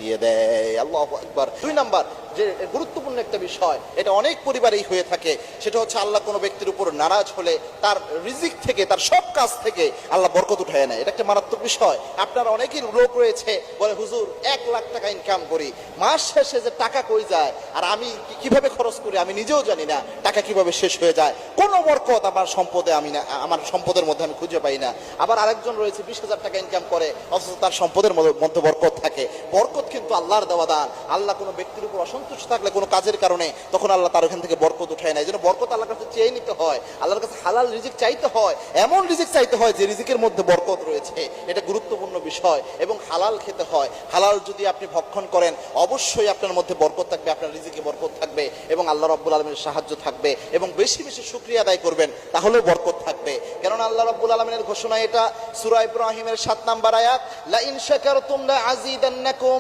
দিয়ে দেয়। আল্লাহু আকবার। 2 নাম্বার যে গুরুত্বপূর্ণ একটা বিষয়, এটা অনেক পরিবারেই হয়ে থাকে, সেটা হচ্ছে আল্লাহ কোনো ব্যক্তির উপর নারাজ হলে তার রিজিক থেকে, তার সব কাজ থেকে আল্লাহ বরকত উঠায় নেয়। এটা একটা মারাত্মক বিষয়। আপনার অনেকেই লোক রয়েছে বলে, হুজুর 1 লাখ টাকা ইনকাম করি, মাস শেষে যে টাকা কই যায় আর আমি কিভাবে খরচ করি আমি নিজেও জানি না, টাকা কিভাবে শেষ হয়ে যায়, কোনো বরকত আমার সম্পদে আমি না, আমার সম্পদের মধ্যে আমি খুঁজে পাই না। আবার আরেকজন রয়েছে 20,000 টাকা ইনকাম করে, অথচ তার সম্পদের মধ্যে বরকত থাকে। বরকত কিন্তু আল্লাহর দেওয়া দান। আল্লাহ কোনো ব্যক্তির উপর অসন্তুষ্ট থাকলে কোনো কাজের কারণে, তখন আল্লাহ তার ওখান থেকে বরকত উঠায় না। এই জন্য বরকত আল্লাহর কাছে চেয়ে নিতে হয়, আল্লাহর কাছে হালাল রিজিক চাইতে হয়, এমন রিজিক চাইতে হয় যে রিজিকের মধ্যে বরকত রয়েছে। এটা গুরুত্বপূর্ণ বিষয়। এবং হালাল খেতে হয়। হালাল যদি আপনি ভক্ষণ করেন অবশ্যই আপনার মধ্যে বরকত থাকবে, আপনার রিজিকে বরকত থাকবে এবং আল্লাহ রাব্বুল আলামিনের সাহায্য থাকবে। এবং বেশি বেশি শুকরিয়া আদায় করবেন, তাহলেও বরকত থাকবে। কেননা আল্লাহ রাব্বুল আলামিনের ঘোষণা এটা, সূরা ইব্রাহিমের 7 নম্বর আয়াত, লা ইন শাকারতুম লা আযীদান্নাকুম